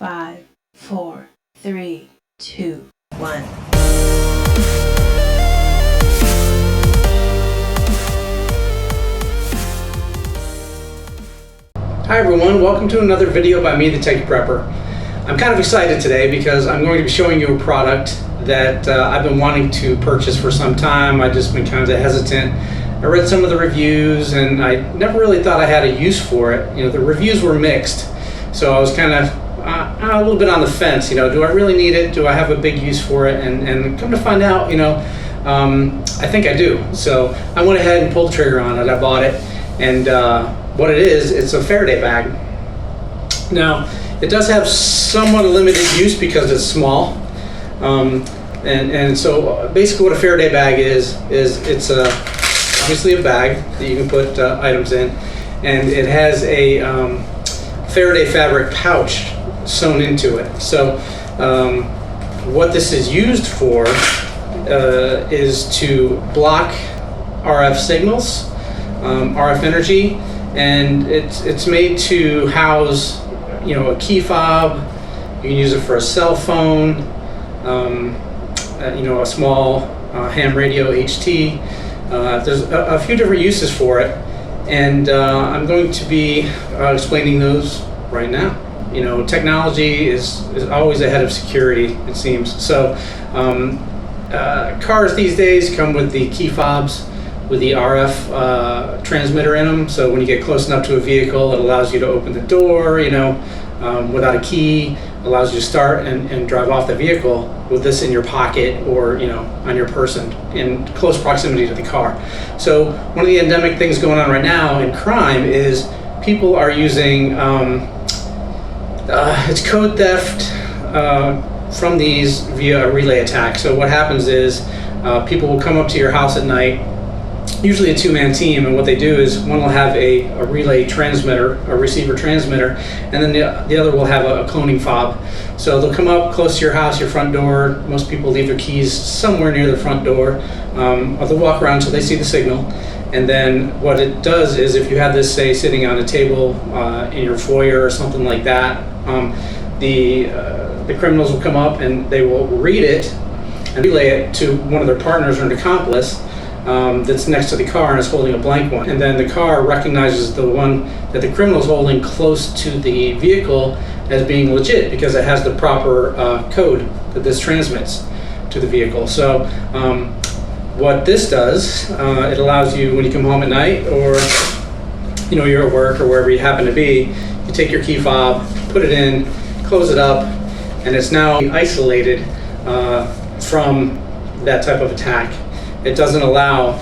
5, 4, 3, 2, 1. Hi everyone, welcome to another video by me, the Tech Prepper. I'm kind of excited today because I'm going to be showing you a product that I've been wanting to purchase for some time. I've just been kind of hesitant. I read some of the reviews and I never really thought I had a use for it. You know, the reviews were mixed, so I was kind of a little bit on the fence. You know, do I really need it? Do I have a big use for it? And come to find out, you know, I think I do. So I went ahead and pulled the trigger on it. I bought it, and what it is, it's a Faraday bag. Now, it does have somewhat limited use because it's small. And so basically what a Faraday bag is it's obviously a bag that you can put items in, and it has a Faraday fabric pouch sewn into it. So what this is used for is to block RF signals, RF energy, and it's made to house, you know, a key fob. You can use it for a cell phone, you know, a small ham radio HT. There's a few different uses for it, and I'm going to be explaining those right now. You know, technology is always ahead of security, it seems. So cars these days come with the key fobs with the RF transmitter in them. So when you get close enough to a vehicle, it allows you to open the door, you know, without a key, allows you to start and drive off the vehicle with this in your pocket or, you know, on your person in close proximity to the car. So one of the endemic things going on right now in crime is people are using, it's code theft from these via a relay attack. So what happens is people will come up to your house at night, usually a two-man team, and what they do is one will have a relay transmitter, a receiver transmitter, and then the other will have a cloning fob. So they'll come up close to your house, your front door. Most people leave their keys somewhere near the front door, or they'll walk around until they see the signal. And then what it does is, if you have this, say, sitting on a table in your foyer or something like that, the criminals will come up and they will read it and relay it to one of their partners or an accomplice that's next to the car and is holding a blank one. And then the car recognizes the one that the criminal is holding close to the vehicle as being legit because it has the proper code that this transmits to the vehicle. So what this does, it allows you, when you come home at night, or you know, you're at work or wherever you happen to be, you take your key fob, put it in, close it up, and it's now isolated from that type of attack. It doesn't allow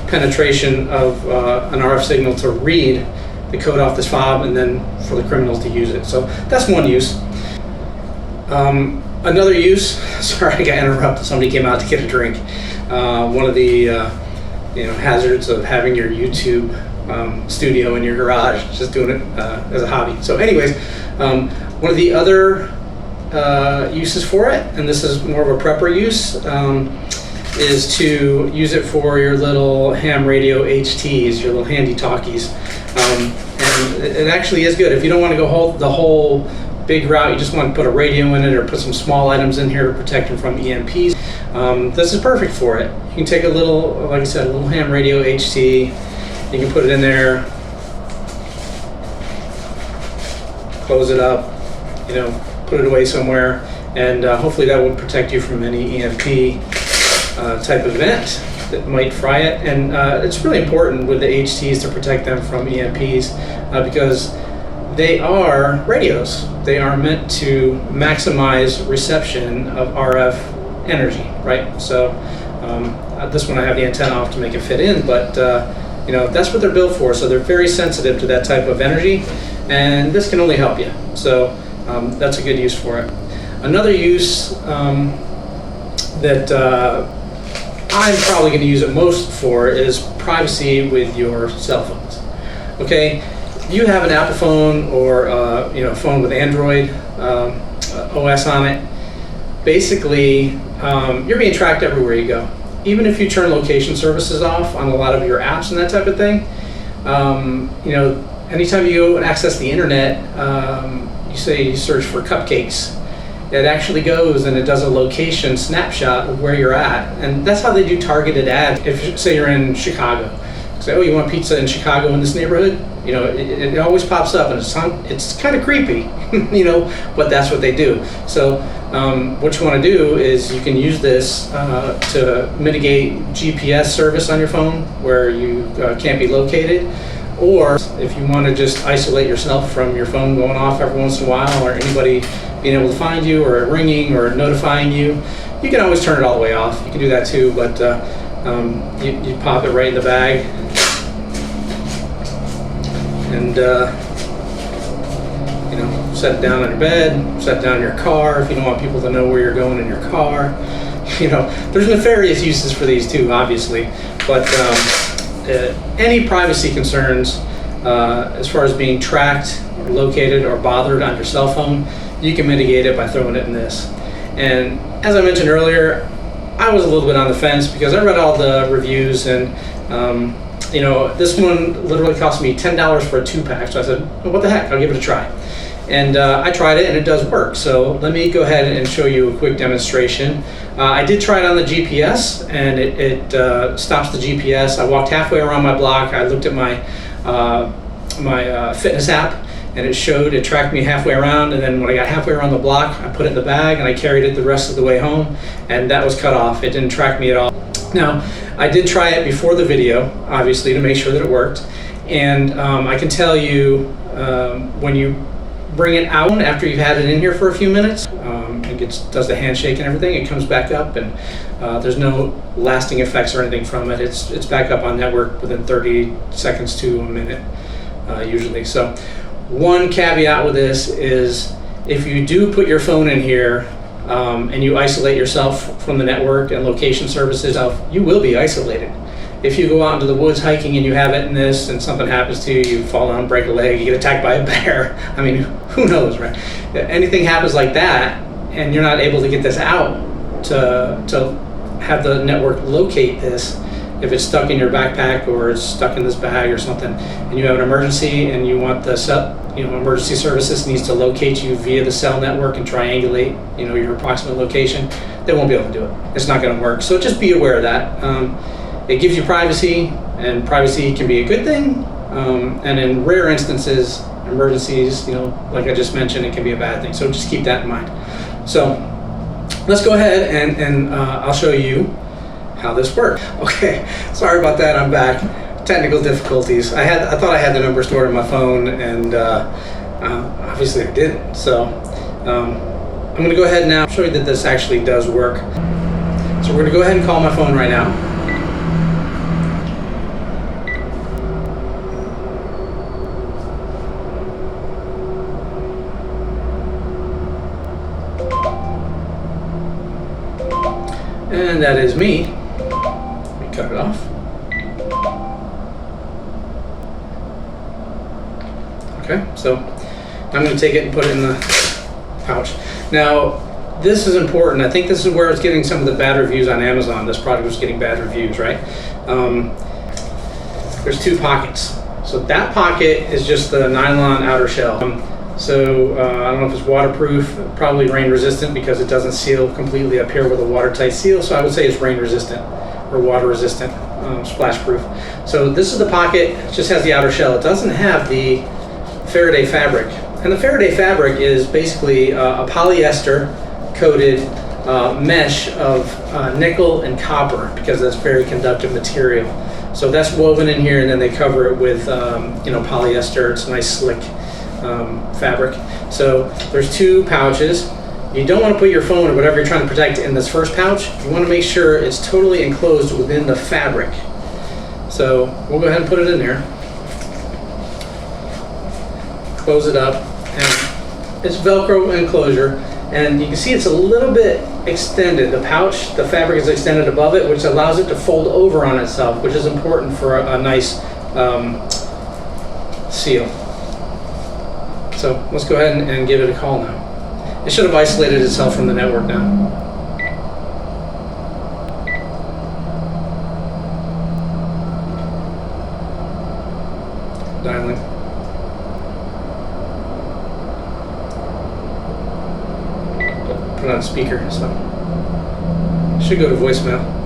penetration of an RF signal to read the code off this fob and then for the criminals to use it. So that's one use. Another use, sorry, I got interrupted. Somebody came out to get a drink. One of the you know, hazards of having your YouTube studio in your garage, just doing it as a hobby. So anyways, one of the other uses for it, and this is more of a prepper use, is to use it for your little ham radio HTs, your little handy talkies. And it actually is good. If you don't want to go the whole big route, you just want to put a radio in it or put some small items in here to protect them from EMPs, this is perfect for it. You can take a little, like I said, a little ham radio HT, you can put it in there, close it up, you know, put it away somewhere, and hopefully that will protect you from any EMP type of event that might fry it. And it's really important with the HTs to protect them from EMPs because they are radios. They are meant to maximize reception of RF energy, right? So this one I have the antenna off to make it fit in, but you know, that's what they're built for. So they're very sensitive to that type of energy, and this can only help you. So that's a good use for it. Another use that I'm probably going to use it most for is privacy with your cell phones. Okay, you have an Apple phone or you know, a phone with Android OS on it. Basically, you're being tracked everywhere you go. Even if you turn location services off on a lot of your apps and that type of thing, you know, anytime you go and access the internet, you say you search for cupcakes, it actually goes and it does a location snapshot of where you're at. And that's how they do targeted ads. If say you're in Chicago, say, oh, you want pizza in Chicago in this neighborhood? You know, it always pops up, and it's kind of creepy, you know, but that's what they do. So what you want to do is you can use this to mitigate GPS service on your phone where you can't be located. Or if you want to just isolate yourself from your phone going off every once in a while, or anybody being able to find you, or ringing or notifying you, you can always turn it all the way off. You can do that too, but you pop it right in the bag, and you know, set it down on your bed, set it down in your car if you don't want people to know where you're going in your car. You know, there's nefarious uses for these too, obviously, but any privacy concerns as far as being tracked or located or bothered on your cell phone, you can mitigate it by throwing it in this. And as I mentioned earlier, I was a little bit on the fence because I read all the reviews, and you know, this one literally cost me $10 for a 2-pack. So I said, well, what the heck, I'll give it a try. And I tried it, and it does work. So let me go ahead and show you a quick demonstration. I did try it on the GPS, and it stops the GPS. I walked halfway around my block. I looked at my fitness app, and it tracked me halfway around. And then when I got halfway around the block, I put it in the bag, and I carried it the rest of the way home, and that was cut off. It didn't track me at all. Now, I did try it before the video, obviously, to make sure that it worked. And I can tell you, when you bring it out after you've had it in here for a few minutes, it does the handshake and everything, it comes back up, and there's no lasting effects or anything from it. It's back up on network within 30 seconds to a minute, usually. So one caveat with this is, if you do put your phone in here and you isolate yourself from the network and location services, you will be isolated. If you go out into the woods hiking and you have it in this and something happens to you, you fall down, break a leg, you get attacked by a bear, I mean, who knows, right? Anything happens like that and you're not able to get this out to have the network locate this, if it's stuck in your backpack or it's stuck in this bag or something, and you have an emergency and you want the emergency services needs to locate you via the cell network and triangulate, your approximate location, they won't be able to do it. It's not going to work. So just be aware of that. It gives you privacy, and privacy can be a good thing. And in rare instances, emergencies, like I just mentioned, it can be a bad thing. So just keep that in mind. So let's go ahead and I'll show you how this works. Okay, sorry about that, I'm back. Technical difficulties. I thought I had the number stored in my phone, and obviously I didn't. So I'm going to go ahead now and show you that this actually does work. So we're going to go ahead and call my phone right now. And that is me. Let me cut it off. Okay, so I'm going to take it and put it in the pouch. Now, this is important. I think this is where it's getting some of the bad reviews on Amazon. This product was getting bad reviews, right? There's two pockets. So that pocket is just the nylon outer shell. So I don't know if it's waterproof, probably rain resistant because it doesn't seal completely up here with a watertight seal. So I would say it's rain resistant or water resistant, splash proof. So this is the pocket. It just has the outer shell. It doesn't have the Faraday fabric. And the Faraday fabric is basically a polyester coated mesh of nickel and copper, because that's very conductive material. So that's woven in here, and then they cover it with polyester. It's a nice slick fabric. So there's two pouches. You don't want to put your phone or whatever you're trying to protect in this first pouch. You want to make sure it's totally enclosed within the fabric. So we'll go ahead and put it in there. Close it up, and it's Velcro enclosure, and you can see it's a little bit extended. The pouch, the fabric is extended above it, which allows it to fold over on itself, which is important for a nice seal. So let's go ahead and give it a call now. It should have isolated itself from the network now. Dialing. put it on speaker, so should go to voicemail.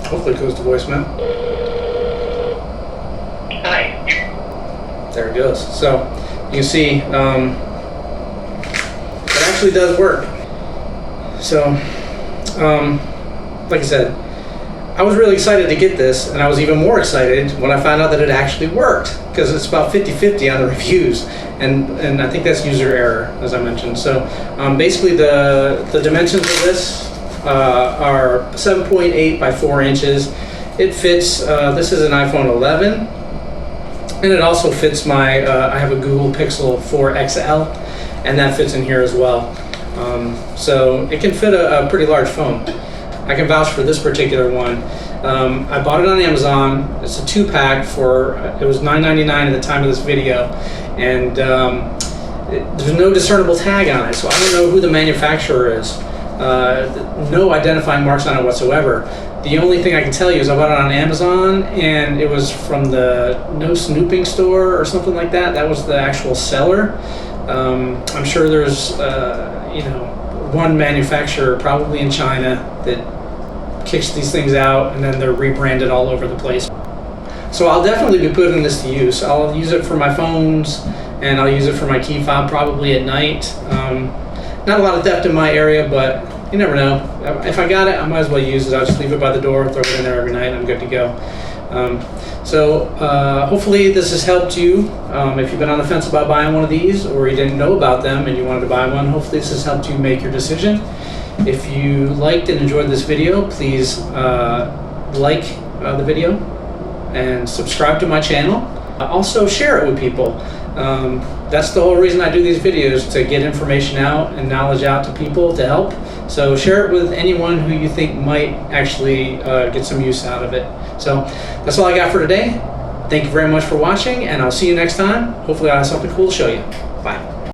Hopefully it goes to voicemail. Hi. There it goes. So you can see it actually does work. So like I said, I was really excited to get this, and I was even more excited when I found out that it actually worked, because it's about 50-50 on the reviews, and I think that's user error, as I mentioned. So basically the dimensions of this are 7.8 by 4 inches. It fits, this is an iPhone 11, and it also fits my, I have a Google Pixel 4 XL, and that fits in here as well. So it can fit a pretty large phone. I can vouch for this particular one. I bought it on Amazon. It's a 2-pack for, it was $9.99 at the time of this video, and there's no discernible tag on it, so I don't know who the manufacturer is. No identifying marks on it whatsoever. The only thing I can tell you is I bought it on Amazon, and it was from the No Snooping store or something like that. That was the actual seller. I'm sure there's you know, one manufacturer probably in China that kicks these things out, and then they're rebranded all over the place. So I'll definitely be putting this to use. I'll use it for my phones, and I'll use it for my key fob probably at night. Not a lot of theft in my area, but you never know. If I got it, I might as well use it. I'll just leave it by the door, throw it in there every night, and I'm good to go. Hopefully this has helped you. If you've been on the fence about buying one of these, or you didn't know about them and you wanted to buy one, hopefully this has helped you make your decision. If you liked and enjoyed this video, please like the video and subscribe to my channel. Also share it with people. That's the whole reason I do these videos, to get information out and knowledge out to people to help. So share it with anyone who you think might actually get some use out of it. So that's all I got for today. Thank you very much for watching, and I'll see you next time. Hopefully I have something cool to show you. Bye.